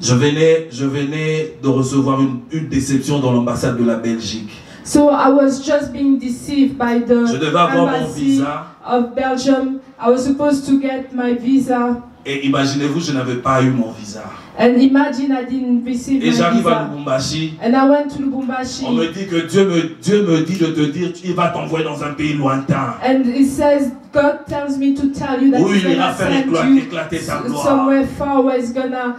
Je venais de recevoir une déception dans l'ambassade de la Belgique. So I was just being deceived by the Je devais avoir mon embassy visa. of Belgium. I was supposed to get my visa. Et imaginez-vous, je n'avais pas eu mon visa. And imagine I didn't receive Et my j'arrive à visa. Lubumbashi. And I went to Lubumbashi. On me dit que Dieu me dit de te dire il va t'envoyer dans un pays lointain. And it says, God tells me to tell you that Où He's il ira gonna faire send you éclater sa gloire. somewhere far where He's gonna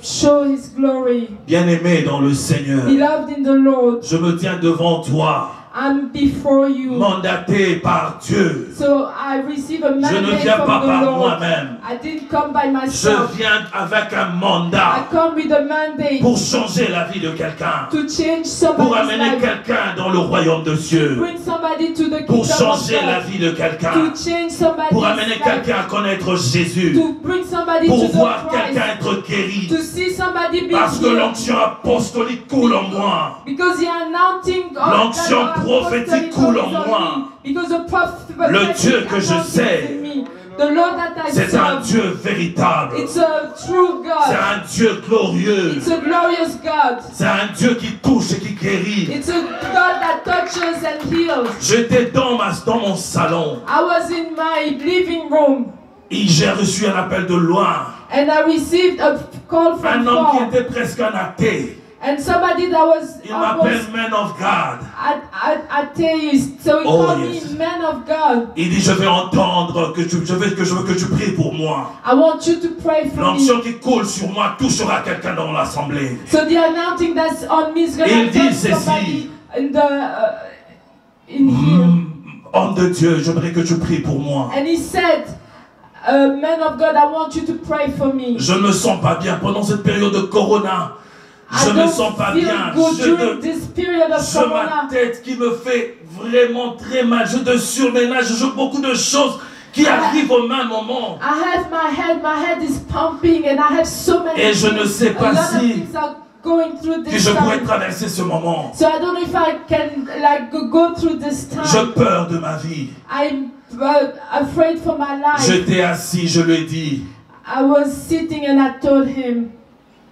show His glory. Bien-aimé dans le Seigneur, Beloved in the Lord, je me tiens devant toi, I'm before you. mandaté par Dieu. So I receive a Je ne mandate viens from pas the par Lord. moi-même. I didn't come by Je myself. viens avec un I mandat come with a mandate pour changer la vie de quelqu'un, to change pour somebody's amener life, quelqu'un dans le royaume de Dieu, bring somebody to the pour kingdom of changer la God, vie de to quelqu'un, change somebody's pour amener life, quelqu'un à connaître Jésus, to bring somebody pour to voir the Christ, quelqu'un être guéri. to see somebody be Parce que healed. l'onction apostolique coule en moi. Because the anointing of L'onction that prophétique apostolic coule en is on moi. me. Because the prophetic Le Dieu que je anointing sers, is in me. The Lord that I c'est un serve, Dieu véritable. it's a true C'est God. un Dieu glorieux. It's a glorious God. C'est un Dieu qui touche et qui guérit. It's a God that touches and heals. J'étais dans mon salon I was in my living room et j'ai reçu un appel de loin. and I received a call Un from homme qui far. était presque un athée. And somebody that was Il m'appelle almost Man of God. atheist. So he Oh, called yes. me man of God. Il dit je veux entendre je veux que tu pries pour moi. I want you to pray for me. L'onction qui coule sur moi touchera quelqu'un dans l'assemblée. So the anointing that's on me is going Il to dit touch ceci. somebody in here. Homme de Dieu, j'aimerais que tu pries pour moi. And he said, man of God, I want you to pray for me. Je ne me sens pas bien pendant cette période de corona. Je I ne me don't sens pas feel bien. good during this period of J'ai ma corona. tête qui me fait vraiment très mal. Je te surménage. Je joue beaucoup de choses qui arrivent au même moment. I have my head is pumping and I have so many Et je ne sais a pas lot of si things are going through que this je pourrais time. traverser ce moment. So I don't know if I can like go through this time. J'ai peur de ma vie. I'm afraid for my life. J'étais assis, je lui ai dit, I was sitting and I told him,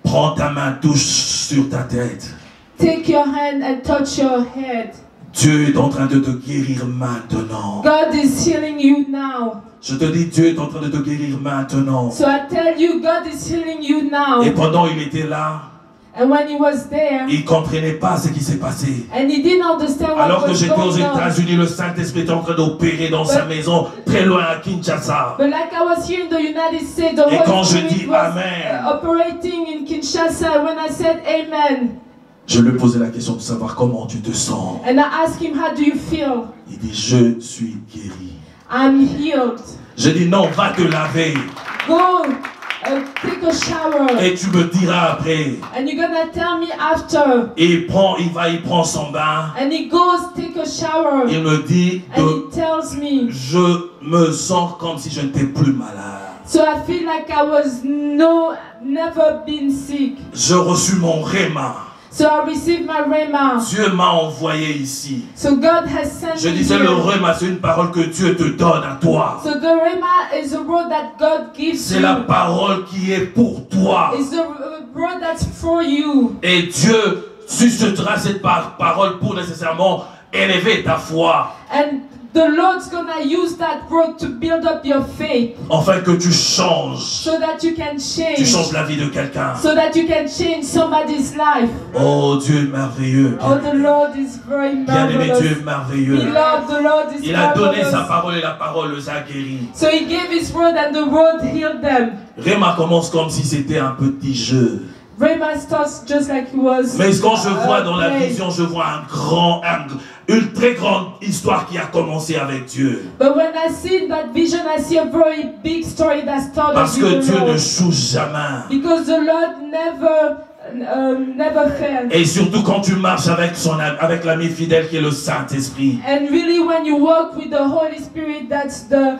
prends ta main, touche sur ta tête. take your hand and touch your head. Dieu est en train de te guérir maintenant. God is healing you now. Je te dis, Dieu est en train de te guérir maintenant. So I tell you, God is healing you now. Et pendant qu'il était là, And when he was there, il ne comprenait pas ce qui s'est passé. and he didn't understand what Alors que was j'étais aux going on. États-Unis, le Saint-Esprit était en train d'opérer dans sa maison, très loin à Kinshasa. But like I was here in the United States, the Et quand Holy je Spirit dis was Amen, operating in Kinshasa. When I said Amen, je lui ai posé la question de savoir comment tu te sens. and I asked him, how do you feel? Il dit, je suis guéri. I'm healed. Je dis, non, va te laver. Go, take a shower. Et tu me diras après. And you're gonna tell me after. Et il prend son bain. And he goes, take a shower. Il me dit And que he tells me, je me sens comme si je n'étais plus malade. so I feel like I was never been sick. J'ai reçu mon réma. So I received my rhema. Dieu m'a envoyé ici. So God has sent Je me disais, here. le réma, c'est une parole que Dieu te donne à toi. So the rhema is a word that God gives C'est you. la parole qui est pour toi. It's the word that's for you. Et Dieu suscitera cette parole pour nécessairement élever ta foi. And the Lord's gonna use that word to build up your faith, Afin que tu changes. so that you can Tu change, changes la vie de quelqu'un. so that you can change somebody's life. Oh, Dieu est merveilleux. Oh, the Lord is very Bien-aimé, Dieu marvelous. est merveilleux. Beloved, the Lord is Il a donné sa marvelous. parole et la parole les a guéris. So He gave His word, and the word healed them. Réma commence comme si c'était un petit jeu. Rhema starts just like he was. Mais quand je vois dans la play. vision, je vois une très grande histoire qui a commencé avec Dieu. But when I see that vision, I see a very big story that started Parce que with the Dieu ne Lord. choue jamais. Because the Lord never fails. Et surtout quand tu marches avec l'ami fidèle qui est le Saint-Esprit. And really, when you walk with the Holy Spirit, that's the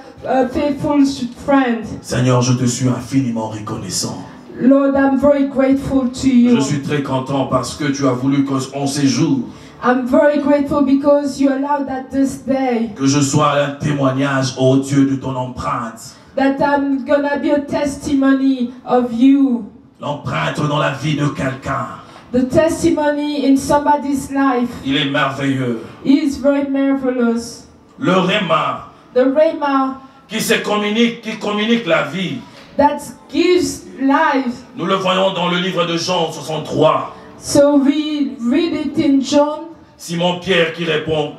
faithful friend. Seigneur, je te suis infiniment reconnaissant. Lord, I'm very grateful to you. Je suis très content parce que tu as voulu qu'on séjourne. I'm very grateful because you allowed that this day, Que je sois un témoignage, oh Dieu, de ton empreinte. that I'm gonna be a testimony of you. L'empreinte dans la vie de quelqu'un. The testimony in somebody's life. Il est merveilleux. Is very marvelous. Le Réma. The Rhema. Qui communique la vie. That gives life. Nous le voyons dans le livre de Jean 63. So we read it in John. Simon-Pierre qui répond.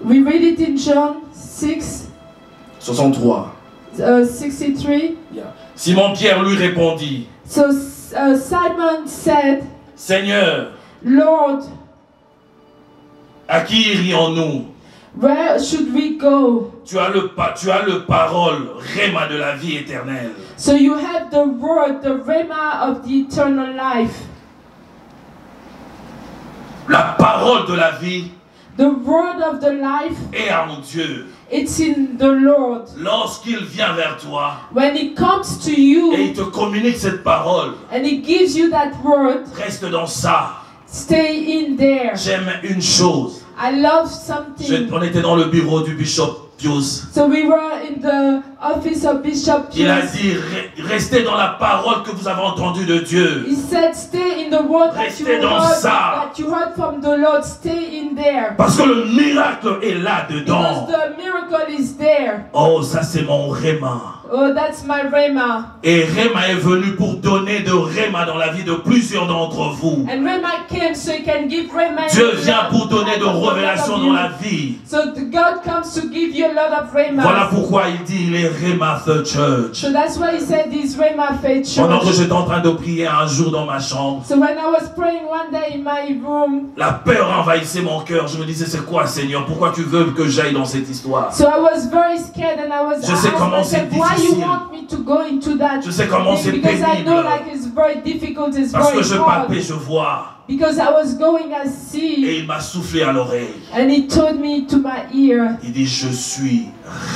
We read it in John 6. 63. 63. Yeah. Simon-Pierre lui répondit. So Simon said, Seigneur, Lord, à qui irions-nous? where should we go? Tu as le parole, Réma de la vie éternelle. So you have the word, the Rhema of the eternal life. La parole de la vie The word of the life, est en Dieu. it's in the Lord. Lorsqu'il vient vers toi When it comes to et you il te communique cette parole, and it gives you that word, reste dans ça. stay in there. J'aime une chose. I love something. On était dans le bureau du bishop Pius. So we were in the office of Bishop Il a Pius. dit, restez dans la parole que vous avez entendue de Dieu. He said, stay in the word Restez dans ça. that you heard from the Lord. Stay in there. Parce que le miracle est là-dedans. Because the miracle is there. Oh, ça c'est mon Réma. Oh, that's my Rhema. Et Réma est venu pour donner de Réma dans la vie de plusieurs d'entre vous. And Rhema came so he can give Rhema. Dieu vient pour donner de révélations dans la vie. So God comes to give you a lot of Rhema. Voilà pourquoi il dit il est Réma Faith Church. So that's why he said this Rhema Faith Church. Pendant que j'étais en train de prier un jour dans ma chambre, So when I was praying one day in my room, la peur envahissait mon cœur. Je me disais, c'est quoi Seigneur? Pourquoi tu veux que j'aille dans cette histoire? so I was very scared and I was Je sais comment c'est why you difficile. want me to go into that Je sais comment thing? c'est Because I know pénible. like it's very difficult, it's Parce very que je hard. palpais, je vois. Because I was going I Et see il m'a soufflé à l'oreille. and he told me to my ear, Il dit, je suis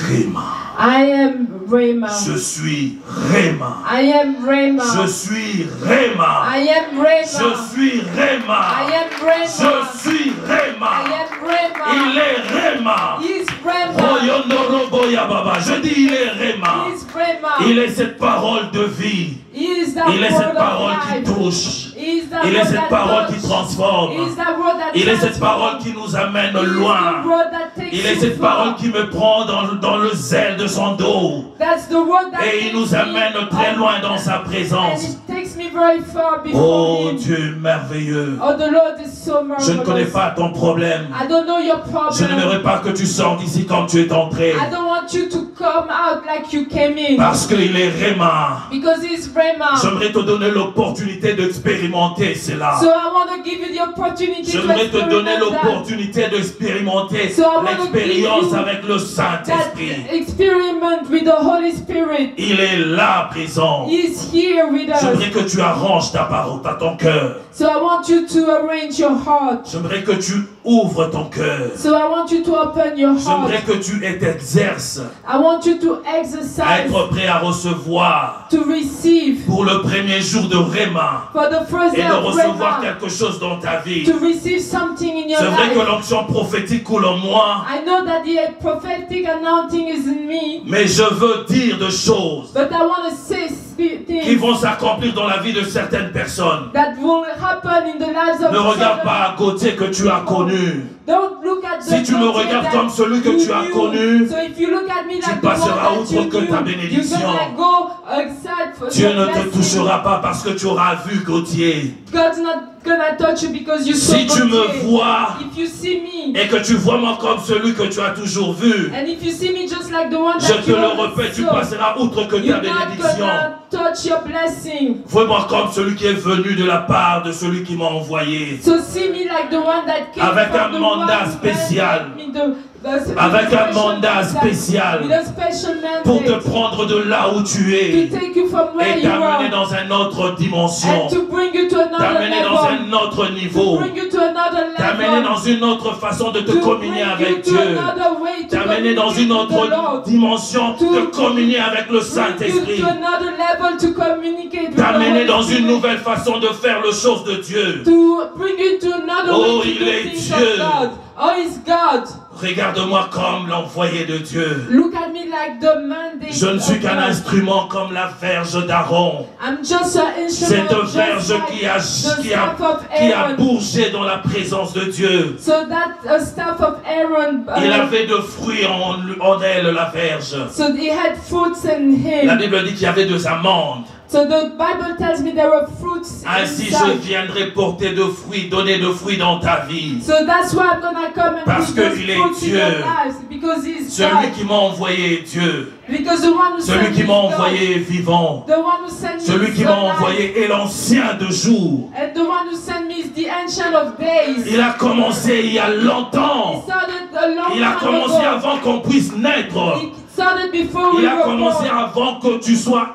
Réma. I am Rhema. Je suis Réma. I am Rhema. Je suis Réma. I am Rhema. Je suis Réma. I am Rhema. Je suis Réma. I am Rhema. Il est Réma. He is Rhema. Oh, Yondorobo Yababa. Je dis, il est Réma. He is Rhema. Il est cette parole de vie. He is that Il est word cette of parole qui life. touche. He is that Il est word cette that parole touches. qui transforme. He is that word that Il est cette transforms. parole qui nous amène He is loin. the word that takes Il est you cette far. parole qui me prend dans le zèle de son dos. That's the word that Et il takes nous me amène très up. loin dans sa And présence. it takes me very far before Oh him. Dieu merveilleux. Oh, the Lord is so marvelous. Je ne connais pas ton problème. I don't know your Je problem. n'aimerais pas que tu sortes d'ici comme tu es entré. I don't want you to come out like you came in. Parce qu'il est Réma. Because he's Rhema. J'aimerais te donner l'opportunité d'expérimenter cela. So I want to give you the opportunity to J'aimerais te donner experiment that. l'opportunité d'expérimenter So I want to l'expérience give you avec le That Saint-Esprit. experiment with the Holy Spirit. Il est là présent. He's here with us. J'aimerais que tu arranges ta parole à ton cœur. So I want you to arrange your heart. J'aimerais que tu ouvres ton cœur. So I want you to open your heart. J'aimerais que tu t'exerces I want you to à exercise, être prêt à recevoir to receive pour le premier jour de Réma for the first et day de of recevoir Rhema, quelque chose dans ta vie. to receive something in your C'est vrai que life. l'onction prophétique coule en moi, I know that the prophetic anointing is in me, mais je veux dire de choses but I want to say qui things vont s'accomplir dans la vie de certaines personnes. that will happen in the lives of Ne regarde certain pas à côté que tu as connu. Don't look at the Si tu me content regardes that comme celui que you tu as knew. connu, So if you look at me like the passeras one that outre you que ta knew, bénédiction. you're gonna go outside for Dieu your ne te blessing. touchera pas parce que tu auras vu Gauthier. God's not gonna touch you because you saw Si tu me Gauthier. vois If you see me, et que tu vois moi comme celui que tu as toujours vu, and if you see me just like the one je that te you le always répète, tu saw, passeras outre que ta you're not bénédiction. gonna touch your blessing. Vois-moi comme celui qui est venu de la part de celui qui m'a envoyé. So see me like the one that came Avec from un the mandat one who spécial. sent me, with Avec un special mandat spécial with a special pour te mandate prendre de là où tu to es take you from where et you t'amener are dans une autre dimension, and to bring you to another t'amener dans level. un autre To niveau, bring you to another t'amener level. dans une autre façon de te To communier bring avec you to Dieu, another way to t'amener dans communicate une with the autre Lord. dimension To de communier avec le Bring you Saint-Esprit, to another level to communicate with the t'amener Holy dans une Spirit. nouvelle façon de faire les choses de Dieu. To bring you to another Oh, way to il est do things Dieu. of God. Oh, it's God. Regarde-moi comme l'envoyé de Dieu. Look at me like the mandate Je ne suis of qu'un God. instrument comme la verge d'Aaron. I'm just an instrument, Cette just verge like qui a, the qui, a, staff of qui a Aaron. bougé dans la présence de Dieu. So that staff of Aaron, Il avait de fruits en elle, la verge. so he had fruits in La him. Bible dit qu'il y avait des amandes. So the Bible tells me there were fruits Ainsi, je inside. viendrai porter de fruits, donner de fruits dans ta vie. So that's why I'm gonna come and Parce put que those il est fruits in Dieu. your lives, because he's Celui God. qui m'a envoyé est Dieu. Because the one who Celui sent qui me m'a is God. envoyé est vivant. The one who sent me Celui is qui m'a alive. envoyé est l'ancien de jour. And the one who sent me is the Ancient of Days. Il a commencé il y a He longtemps. started a long Il a time commencé ago. avant qu'on puisse naître. He started before Il we a were commencé born. avant que tu sois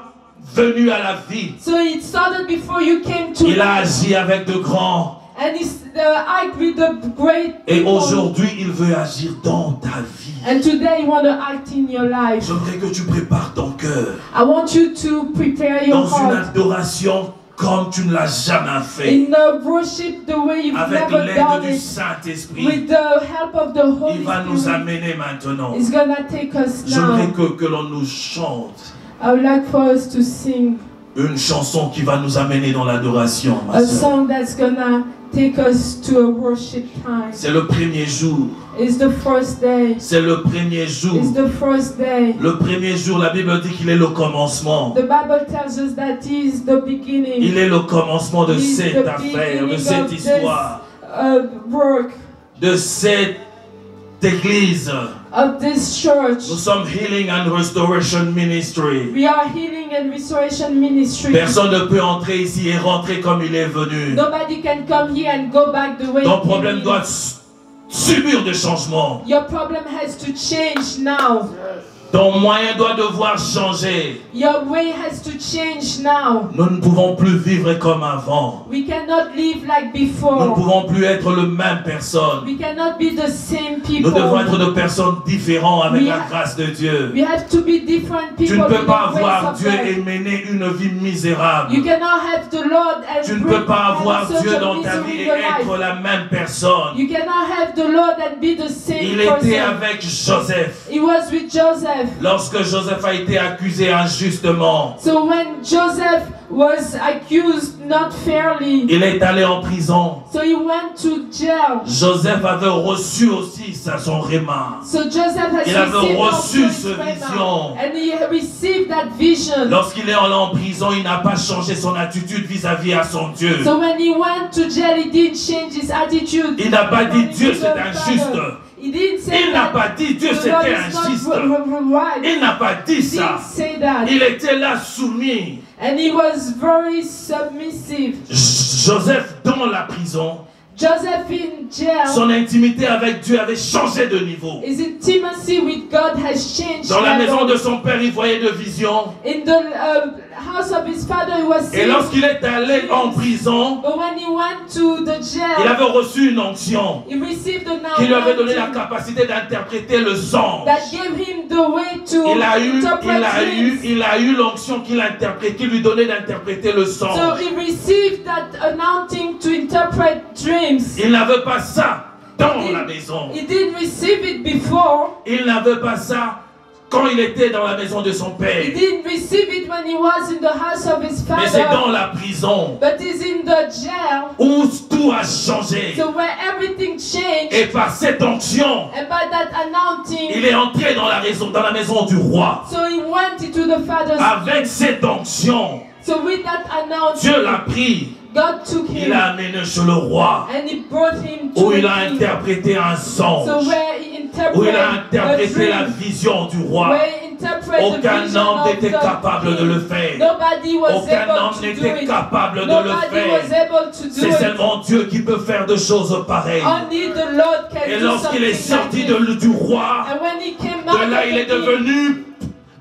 venu à la vie. So it started before you came to Il a life. agi avec de grands. And he's act with the great Et people. aujourd'hui, il veut agir dans ta vie. And today you want to act in your life. J'aimerais que tu prépares ton cœur I want you to prepare your dans une heart adoration comme tu ne l'as jamais fait. in the worship the way you've Avec never l'aide done du it. Saint-Esprit, With the help of the Holy il va nous Spirit, amener maintenant. it's gonna take us J'aimerais now. que l'on nous chante I would like for us to sing une chanson qui va nous amener dans l'adoration, ma a sœur. song that's gonna take us to a worship time. C'est le premier jour. It's the first day. C'est le premier jour. It's the first day. Le premier jour, la Bible dit qu'il est le commencement. The Bible tells us that he is the beginning. Il est le commencement de He's cette the affaire, de beginning cette of this histoire, work, de cette église. of this church. Nous sommes Healing and Restoration Ministry. We are healing and restoration ministry. Personne ne peut entrer ici et rentrer comme il est venu. Nobody can come here and go back the way Ton he came problème in. doit subir des changements. Your problem has to change now. Ton moyen doit devoir changer. Your way has to change now. Nous ne pouvons plus vivre comme avant. We cannot live like Nous ne before. pouvons plus être le même personne. We cannot be the same Nous devons être people. de personnes différentes avec We la ha- grâce de Dieu. We have to be different Tu people. ne peux with pas the grace avoir of Dieu God. et mener une vie misérable. You cannot have the Lord and Tu ne bring peux pas avoir such Dieu a dans ta misery vie in et your être life. la même personne. You cannot have the Lord and be the same Il était person. avec Joseph. He was with Joseph. Lorsque Joseph a été accusé injustement, So when Joseph was accused not fairly, il est allé en prison. so he went to jail. Joseph avait reçu aussi son réma. So Joseph has Il avait received reçu also ce his rhema, vision. and he received that vision. Lorsqu'il est allé en prison, il n'a pas changé son attitude vis-à-vis à son Dieu. So when he went to jail, he didn't change his attitude. Il n'a pas dit Dieu To c'est the injuste. Father. He didn't say Il n'a that pas dit Dieu the Lord c'était is not injuste. right. Il n'a pas dit He ça. didn't say that. Il était là soumis. And he was very submissive. Joseph dans la prison, Joseph in jail, son intimité avec Dieu avait changé de niveau. his intimacy with God has changed. Dans la level. maison de son père, il voyait de visions. In the house of his father, he was Et seeing. lorsqu'il est allé en prison, But when he went to the il jail, avait reçu une onction he received an qui lui avait donné la anointing capacité d'interpréter le songe. that gave him the way to interpret dreams. Il a eu l'onction qui lui donnait d'interpréter le So songe. he received that anointing to interpret dreams. Il n'avait pas ça dans la maison. He didn't receive it before. Il n'avait pas ça quand il était dans la maison de son He père. didn't receive it when he was in the house of his Mais c'est father. dans la prison But he's in the jail. où tout a changé. So where everything changed, Et par cette onction, and by that anointing, il est entré dans la maison du roi. so he went into the father's. Avec cette onction, So with that announcement, Dieu l'a pris. God took Il him l'a amené chez le roi. and he brought him to Où il the a king. interprété un So songe. where he Où il a interpreted a interprété la dream, vision du roi. where he interpreted the Aucun vision homme of n'était the capable de le king. faire. Nobody was Aucun able homme to do n'était it. capable de le Nobody was faire. able to do C'est it. seulement Dieu qui peut faire de choses pareilles. Only the Lord can Et do lorsqu'il est something sorti like this. du roi, And when he came out de là of il est the king, devenu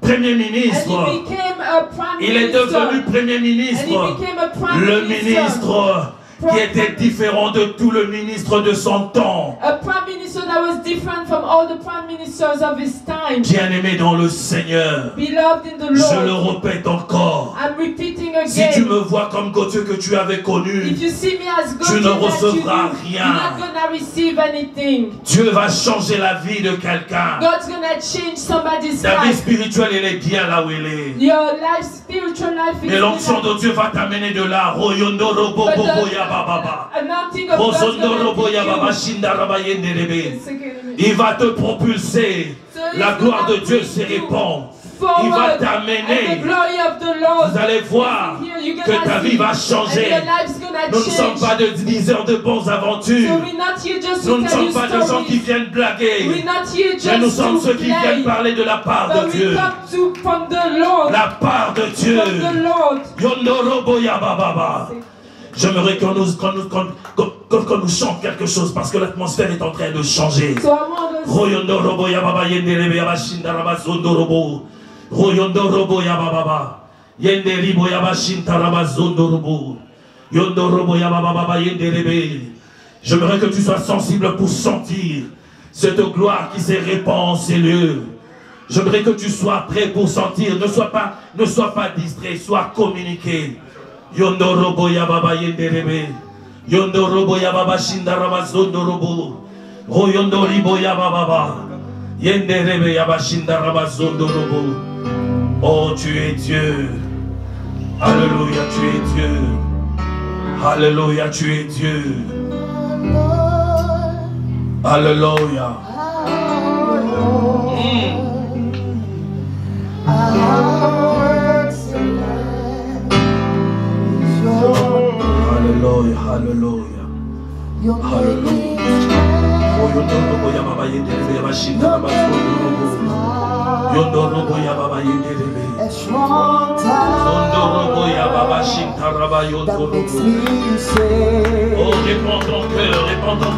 Premier and ministre. he became a prime Il est minister. devenu Premier And he ministre. became a prime Le minister. ministre qui était différent de tout le ministre de son temps. A prime minister that was different from all the prime ministers of his time. Bien-aimé dans le Seigneur, Beloved in the je le Lord. répète encore. I'm repeating Si again. tu me vois comme Dieu que tu avais connu, If you see me as God, tu ne that you recevras do, rien. you're not gonna receive anything. Dieu va changer la vie de quelqu'un. God's gonna change somebody's Ta vie life. spirituelle, elle est bien là où elle est. Your life, spiritual life is Mais l'onction de Dieu va t'amener de là. Royondo robo But bobo ya baba. anointing of God's Rozondo gonna robo ya baba take shinda raba yende rebe. you. Il va te propulser. La gloire de Dieu se répand. Il va And the t'amener. glory of the Lord. Vous allez voir que ta vie va changer. And your life's gonna Nous ne sommes change. pas de diseurs de bonnes aventures. So we're not here just Nous to ne tell you sommes pas des gens qui stories. viennent blaguer. We're not here Mais nous just sommes to ceux qui viennent play. parler de la part But de we Dieu. come from the Lord. La part de Dieu. From the Lord. Yondorobo ya baba. J'aimerais qu'on nous chante quelque chose parce que l'atmosphère est en train de changer. So I want us Royondorobo ya baba yenderebe ya bashinda rabazondorobo. Royondorobo ya baba. Yenderibo ya bashinta rabazondorobo. Yondorobo ya baba yenderebe. J'aimerais que tu sois sensible pour sentir cette gloire qui se répand en ces lieux. J'aimerais que tu sois prêt pour sentir. Ne sois pas distrait, sois communiqué. Yondorobo ya baba yenderebe. Yondorobo ya baba shinda rabazondorobo. Royondoribo ya baba. Yenderebe ya bashinda rabazondorobo. Oh, tu es Dieu. Alléluia, tu es Dieu. Alléluia, tu es Dieu. Alléluia. Alléluia, alléluia. Alléluia. Yondorobo ya baba yenderebe ya bashinda rabazondorobo. Yondorobo ya baba yenderebe. Yondorobo ya baba shinta raba yondorobo. Oh, répands ton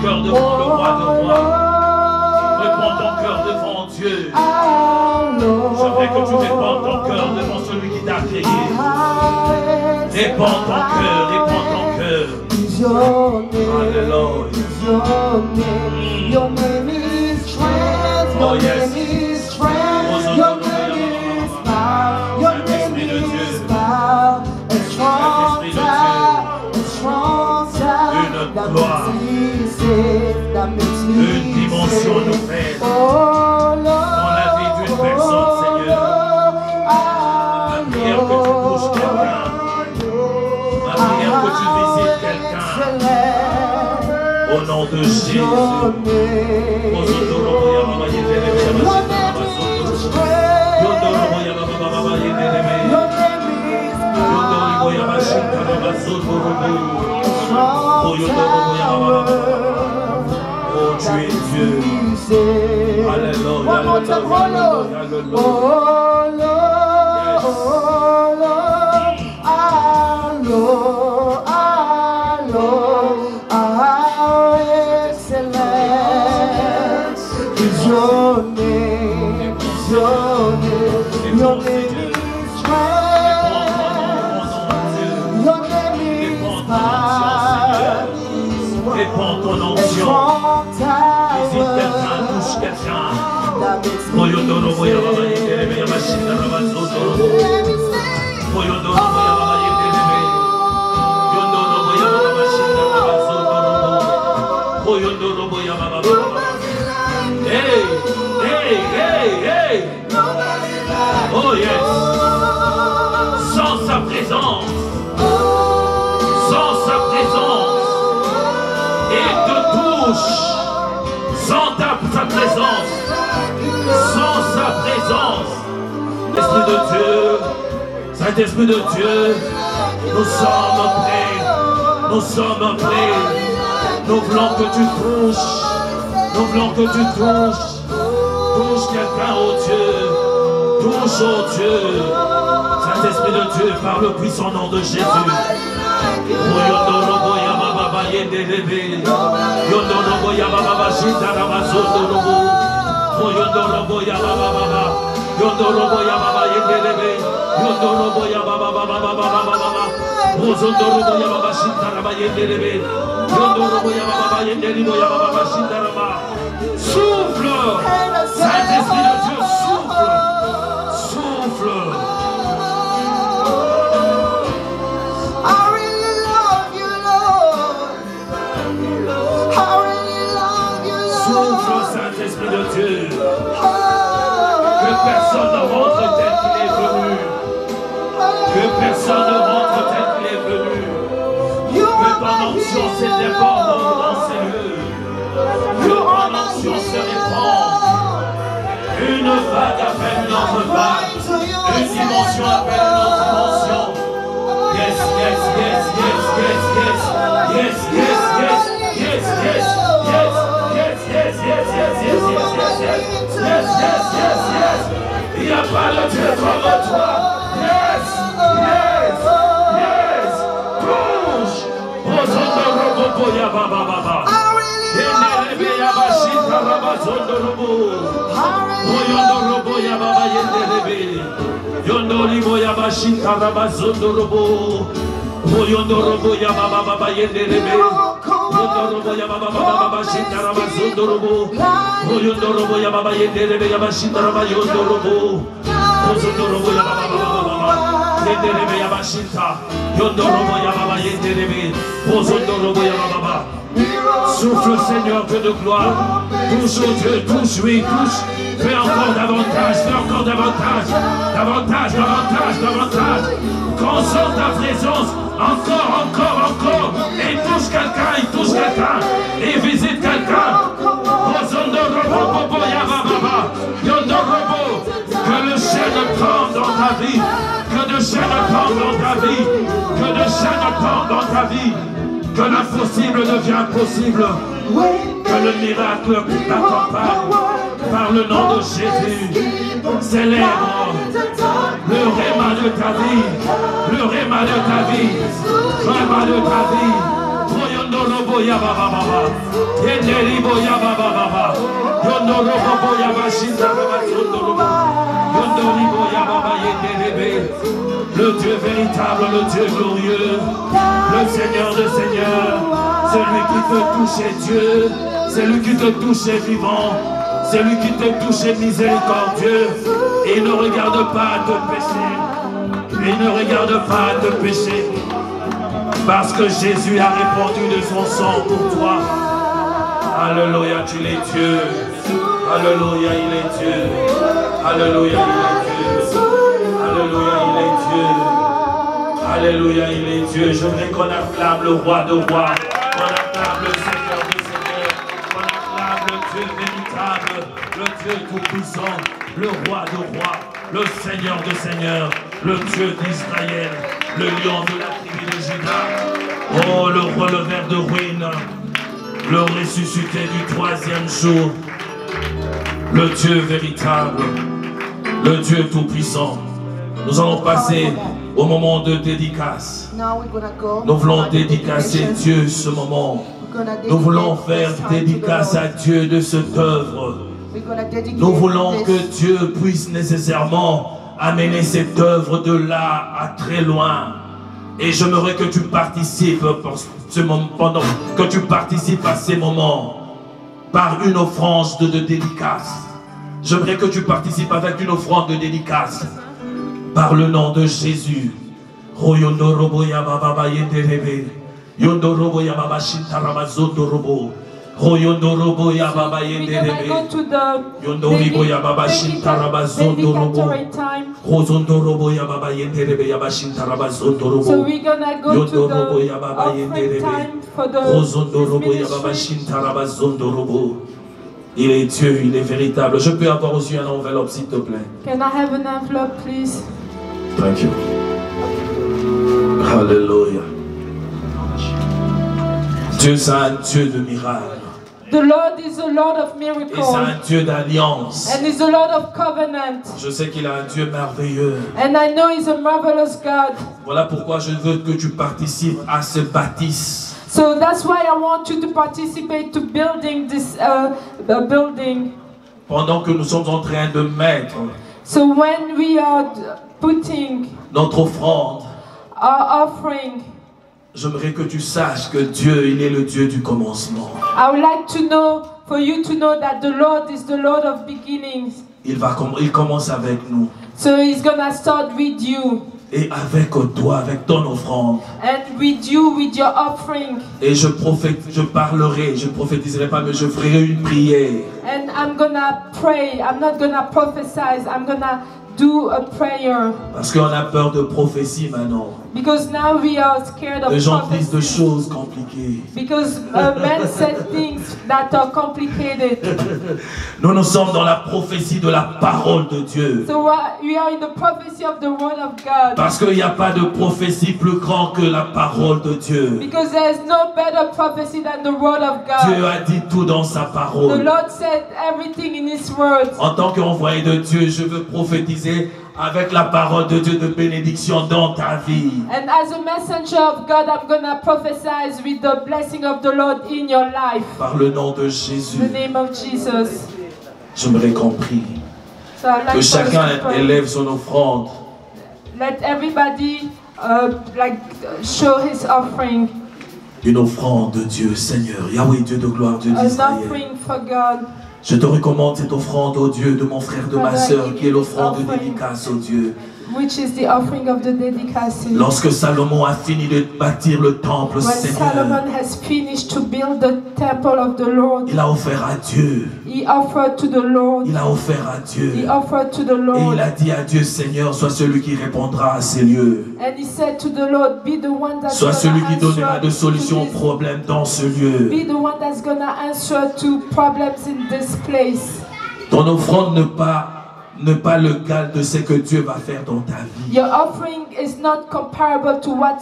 cœur devant le roi de rois. Répands ton cœur devant Dieu. J'aimerais que tu répands ton cœur devant celui qui t'a créé. Répands ton cœur, répands ton cœur. Alléluia. Your name is strength. Oh, Your yes. name is strength. Your name is power. Your name is power. A strong tower. A strong tower. That makes me safe. That makes me Une dimension safe. nouvelle Oh Lord. dans la vie d'une personne, Seigneur. Ma prière que tu touches quelqu'un. Ma prière que tu visites quelqu'un. Au nom de Jésus. Oh, tu es Dieu. Alléluia. One more time, oh Lord. Alléluia. Oh Lord. Oh Lord. Ah Lord. Ah Lord. How excellent is your name. Your name. Your name is strength. Your name is power. Répands ton A onction. strong Visite quelqu'un, tower. touche quelqu'un. That makes me Royondorobo ya baba safe. yenderebe ya bashinda rabazondorobo. Let me say, Royondorobo ya baba yenderebe. Yondorobo ya baba bashinda rabazondorobo. Royondorobo ya baba baba. Hey, hey, hey, hey. Oh yes. Sans sa présence. Sans sa présence. Et te touche. Sans sa présence. Sans sa présence. Esprit de Dieu, Saint-Esprit de Dieu, nous sommes prêts. Nous sommes prêts. Nous voulons que tu touches. Nous voulons que tu touches. Touche quelqu'un, oh Dieu. Touche, oh Dieu. Saint-Esprit de Dieu, par le puissant nom de Jésus. Royondorobo ya baba yenderebe. Yondorobo ya baba shinda rabazondorobo. Yondorobo ya baba baba. Yondorobo ya baba yenderebe. Yondoroboya Baba Baba Baba Baba Baba. Rosondoroboya Baba Shintaraba Yenderebe. Yondoroboya Baba Yenderiboya Baba Shintaraba. Souffle, Saint-Esprit de Dieu, souffle, souffle. I really love you, Lord. I really love you, Lord. Souffle, Saint-Esprit de Dieu. Que personne ne rentre tel qu'il est venu. Que personne ne rentre tel qu'il est venu. Que ton onction se déborde dans ces lieux. Que ton onction se répand. Une vague appelle une autre vague. Une dimension appelle une autre dimension. Yes, yes, yes, yes, yes, yes. Yes, yes, yes, yes, yes. Yes, yes, yes, yes, yes, yes, yes, yes, yes. Yes, yes, yes, yes. Il n'y a pas de Dieu comme toi. Yes, yes, yes. Bouge. Rosondoroboya Baba Baba. Yenderebeya Bashinta Rabazondorobo. Oyondoroboya Baba Yenderebe. Yondoriboya Bashinta Rabazondorobo. Oyondoroboya Baba Baba Yenderebe. Yondoroboya Baba Baba Bashinta Rabazondorobo. Oyondoroboya Baba Yenderebe Yabashinta Rabayondorobo. Oyondoroboya Baba Baba Yenderebe Yabashinta. Yondoroboya Baba Yenderebe. Oyondoroboya Baba. Souffle Seigneur, Dieu de gloire. Touche au Dieu, touche, oui, touche. Fais encore davantage, fais encore davantage. Davantage, davantage, davantage. Concentre ta présence. Encore, encore, encore. Et touche quelqu'un, il touche quelqu'un. Et visite quelqu'un. Que le chaîne tombe dans ta vie. Que de chaîne tombe dans ta vie. Que de chaîne tombe dans ta vie. Que l'impossible devient possible. Que le miracle t'accompagne. Par le nom de Jésus. Célèbre le réma de ta vie. Le réma de ta vie. Le réma de ta vie. Yondorobo Yababa Baba. Yenderibo Yababa Baba. Yondorobo Yabashinda Baba Yondorobo. Yondoribo Yababa Yenderebe. Le Dieu véritable, le Dieu glorieux, le Seigneur de Seigneurs, celui qui te touche est Dieu, celui qui te touche est vivant, celui qui te touche est miséricordieux, et il ne regarde pas à te pécher, il ne regarde pas à te pécher, parce que Jésus a répandu de son sang pour toi. Alléluia, tu es Dieu. Alléluia, il est Dieu. Alléluia, il est Dieu. Alléluia, il est Dieu. Alléluia, il est Dieu. Je voudrais qu'on acclame le roi de rois. Qu'on acclame le Seigneur de seigneurs. Qu'on acclame le Dieu véritable. Le Dieu tout-puissant. Le roi de rois. Le Seigneur de seigneurs. Le Dieu d'Israël. Le lion de la tribu de Juda. Oh, le releveur de ruines. Le ressuscité du troisième jour. Le Dieu véritable. Le Dieu tout-puissant. Nous allons passer au moment de dédicace. Nous voulons dédicacer Dieu ce moment. Nous voulons faire dédicace à Dieu de cette œuvre. Nous voulons que Dieu puisse nécessairement amener cette œuvre de là à très loin. Et j'aimerais que tu participes pendant que tu participes à ces moments par une offrande de dédicace. J'aimerais que tu participes avec une offrande de dédicace. Par le nom de Jésus. Royondorobo Yababa Yenderebe. Yondorobo Yababa Shintarama Zondorobo. Royondorobo Yababa Yenderebe. Yondoribo Yababa Shintarama Zondorobo. Rosondorobo Yababa Yenderebe Yabashintarama Zondorobo. So we're gonna go Yondorobo to the Yababa offering Yenderebe. time for the Rosondorobo Yababa Shintarama Zondorobo. Il est Dieu, il est véritable. Je peux avoir aussi un enveloppe, s'il te plaît. Can I have an envelope, please? Thank you. Alléluia. Dieu, c'est un Dieu de miracles. The Lord is a Lord of Et c'est miracles. un Dieu d'alliance. And He's a Lord of covenant. Je sais qu'il a un Dieu merveilleux. And I know He's a marvelous God. Voilà pourquoi je veux que tu participes à ce bâtisse. So that's why I want you to participate to building this building. Pendant que nous sommes en train de mettre So when we are putting notre offrande, our offering. j'aimerais que tu saches que Dieu, il est le Dieu du commencement. I would like to know, for you to know that the Lord is the Lord of beginnings. Il commence avec nous. So He's gonna start with you. Et avec toi, avec ton offrande. And with you, with your offering. Et je prophétiserai pas, mais je ferai une prière. And I'm gonna pray. I'm not gonna prophesize. I'm gonna do a prayer. Parce qu'on a peur de prophétie maintenant. Because now we are scared of Les gens disent de prophecy. choses compliquées. Because men said things that are complicated. Nous sommes dans la prophétie de la parole de Dieu. So we are in the prophecy of the Word of God. Parce qu'il n'y a pas de prophétie plus grande que la parole de Dieu. Because there is no better prophecy than the Word of Dieu God. a dit tout dans sa The parole. Lord said everything in His Word. En tant qu'envoyé de Dieu, je veux prophétiser avec la parole de Dieu de bénédiction dans ta vie. And as a messenger of God, I'm gonna prophesy with the blessing of the Lord in your life. Par le nom de In Jésus, the name of Jesus. j'aimerais qu'on prie. So I'd like Que for us chacun to pray. élève son offrande. Let everybody show his offering. Une offrande de Dieu, Seigneur. Yahweh, Dieu de gloire, Dieu An d'Israël. offering for God. Je te recommande cette offrande, ô Dieu, de mon frère, de ma Father, sœur, give qui est this l'offrande de offering. dédicace, ô Dieu. Which is the offering of the dedication. Lorsque Salomon a fini de bâtir le temple, When Seigneur, Solomon has finished to build the temple of the Lord, il a offert à Dieu. he offered to the Lord. Il a offert à Dieu. He offered to the Et Lord. il a dit à Dieu, Seigneur, sois celui qui répondra à ces lieux. And he said to the Lord, be the one that's Sois celui qui gonna donnera de answer solutions to aux this. problèmes dans ce lieu. Be the one that's gonna answer to problems in this place. Ton offrande ne pas le gal de ce que Dieu va faire dans ta vie. Your offering is not comparable to what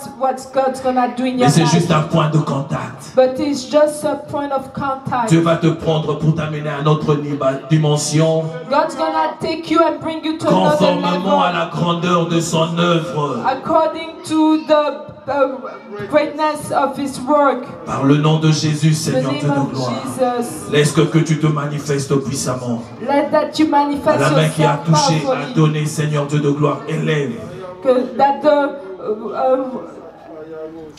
God's gonna do in your Mais c'est life. juste un point de contact. But it's just a point of contact. Dieu va te prendre pour t'amener à une autre dimension, God's gonna take you and bring you to another conformément à level la grandeur de son œuvre. according to the greatness of His work. Par le nom de Jésus, In the Seigneur Dieu name de of gloire. Jesus. Laisse que tu te manifestes puissamment. Let that you À manifest la main qui a yourself touché, a powerfully. donné, Seigneur Dieu de gloire, élève. That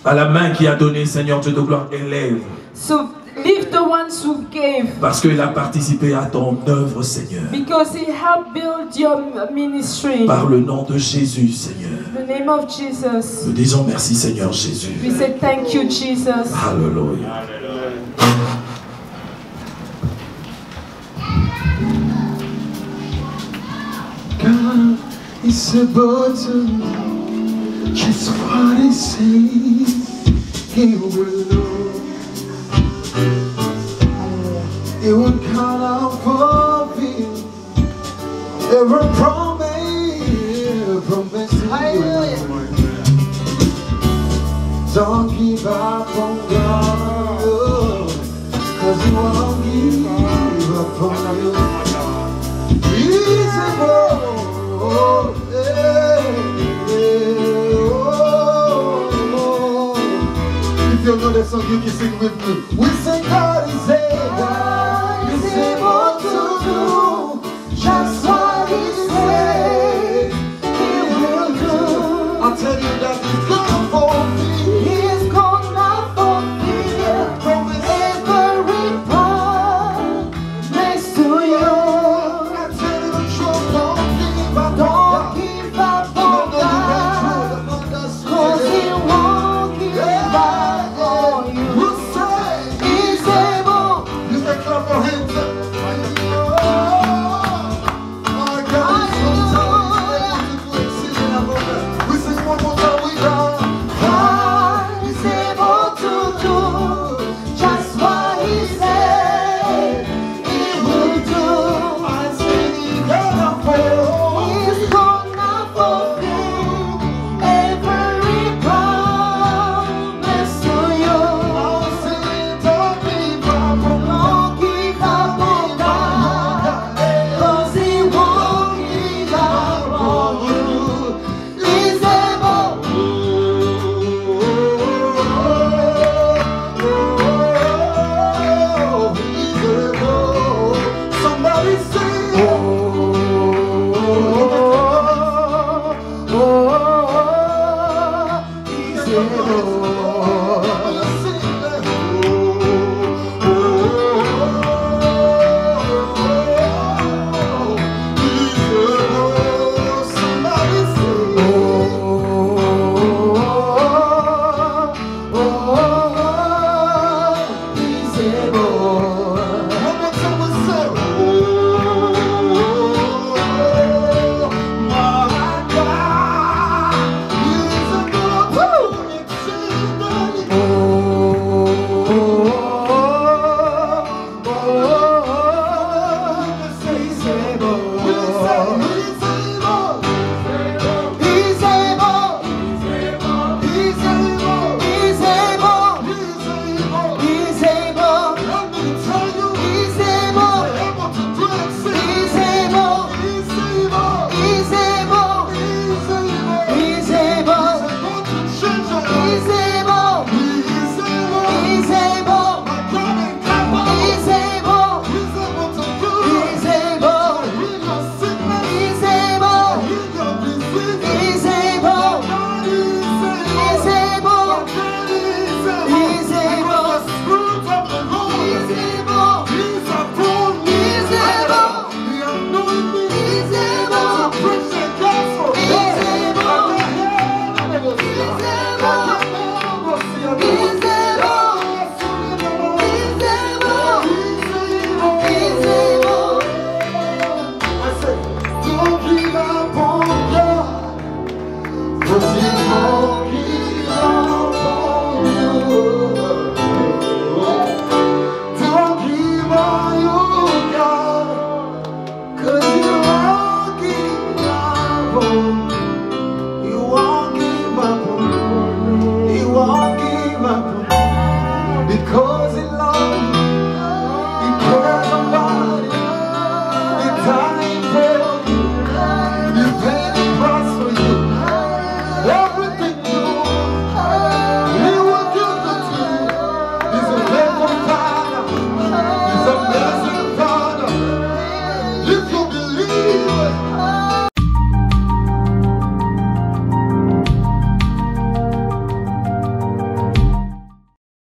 À la main qui a donné, Seigneur Dieu de gloire, élève. so leave the ones who gave, Parce qu'il a participé à ton œuvre, Seigneur. because He helped build your ministry. Par le nom de Jésus, Seigneur. In the name of Jesus. Nous disons merci, Seigneur Jésus. We say thank you, Jesus. Alléluia. God is so good to me. Just what He says, He will do. He will count out fulfill every promise to you. Don't give up on God, 'cause He won't give up on you. He's able. Oh, if you know the song, you can sing with me. We sing God is able. He's able to do just what He said He will do. I'll tell you that He's gonna fulfill. He's gonna fulfill every promise to you. I tell you the truth, don't give up on God, 'cause He won't give up on you. He's able. Lord.